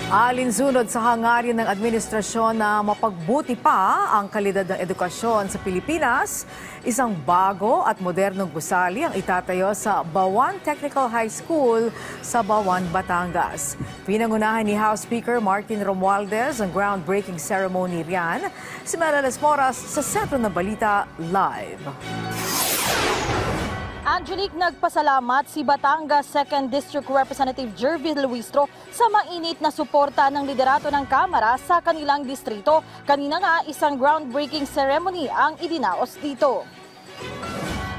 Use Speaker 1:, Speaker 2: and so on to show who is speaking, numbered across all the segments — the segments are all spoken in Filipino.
Speaker 1: Alinsunod sa hangarin ng administrasyon na mapagbuti pa ang kalidad ng edukasyon sa Pilipinas, isang bago at modernong gusali ang itatayo sa Bawan Technical High School sa Bawan, Batangas. Pinangunahan ni House Speaker Martin Romualdez ang groundbreaking ceremony riyan. Si Mela Lesmoras sa Sentro ng Balita Live.
Speaker 2: Angelique, nagpasalamat si Batangas 2nd District Representative Jervin Luistro sa mainit na suporta ng liderato ng Kamara sa kanilang distrito. Kanina nga isang groundbreaking ceremony ang idinaos dito.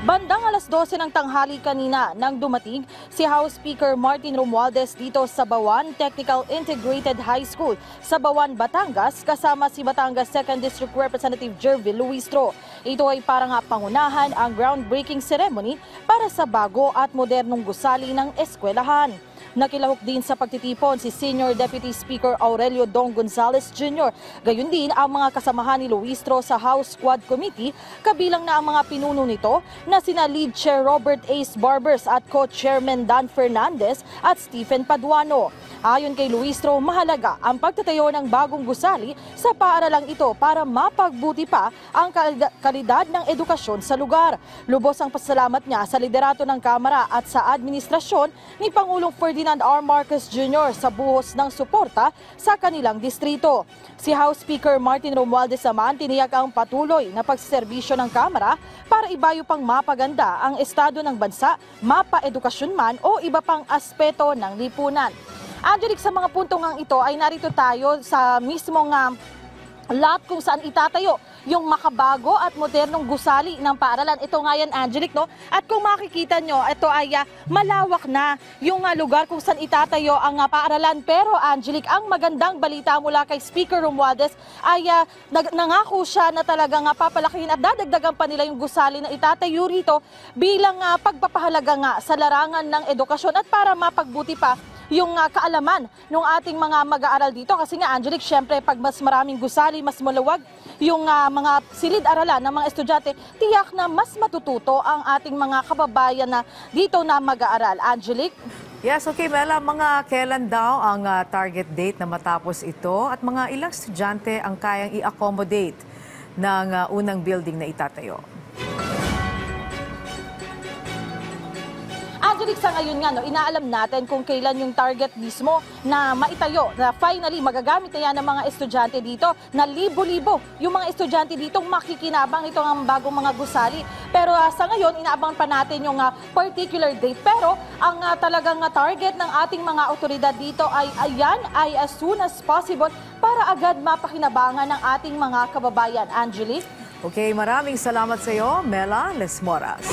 Speaker 2: Bandang alas 12 ng tanghali kanina nang dumating si House Speaker Martin Romualdez dito sa Bawan Technical Integrated High School sa Bawan, Batangas kasama si Batangas 2nd District Representative Jervin Luistro. Ito ay parang pangunahan ang groundbreaking ceremony para sa bago at modernong gusali ng eskwelahan. Nakilahok din sa pagtitipon si Senior Deputy Speaker Aurelio Dong Gonzales Jr. Gayun din ang mga kasamahan ni Luistro sa House Squad Committee, kabilang na ang mga pinuno nito na sina Lead Chair Robert Ace Barbers at Co-Chairman Dan Fernandez at Stephen Paduano. Ayon kay Luistro, mahalaga ang pagtatayo ng bagong gusali sa paaralang ito para mapagbuti pa ang kalidad ng edukasyon sa lugar. Lubos ang pasalamat niya sa liderato ng Kamara at sa administrasyon ni Pangulong Ferdinand R. Marcos Jr. sa buhos ng suporta sa kanilang distrito. Si House Speaker Martin Romualdez naman tiniyak ang patuloy na pagserbisyo ng Kamara para ibayo pang mapaganda ang estado ng bansa, mapa-edukasyon man o iba pang aspeto ng lipunan. Angelique, sa mga puntong ang ito ay narito tayo sa mismong lot kung saan itatayo yung makabago at modernong gusali ng paaralan. Ito nga yan, Angelique, no? At kung makikita nyo, ito ay malawak na yung lugar kung saan itatayo ang paaralan. Pero, Angelique, ang magandang balita mula kay Speaker Romualdez ay nangako siya na talagang papalakihin at dadagdagan pa nila yung gusali na itatayo rito bilang pagpapahalaga nga sa larangan ng edukasyon at para mapagbuti pa yung kaalaman ng ating mga mag-aaral dito. Kasi nga, Angelique, syempre pag mas maraming gusali, mas maluwag yung mga silid-aralan ng mga estudyante, tiyak na mas matututo ang ating mga kababayan na dito na mag-aaral. Angelique?
Speaker 1: Yes, okay, Mela. Mga kailan daw ang target date na matapos ito at mga ilang estudyante ang kayang i-accommodate ng unang building na itatayo?
Speaker 2: Angelique, sa ngayon nga, inaalam natin kung kailan yung target mismo na maitayo, na finally magagamit na yan ng mga estudyante dito, na libo-libo yung mga estudyante dito makikinabang itong ang bagong mga gusali. Pero sa ngayon, inaabangan pa natin yung particular date. Pero ang talagang target ng ating mga otoridad dito ay as soon as possible para agad mapakinabangan ng ating mga kababayan. Angelique?
Speaker 1: Okay, maraming salamat sa iyo, Mela Lesmoras.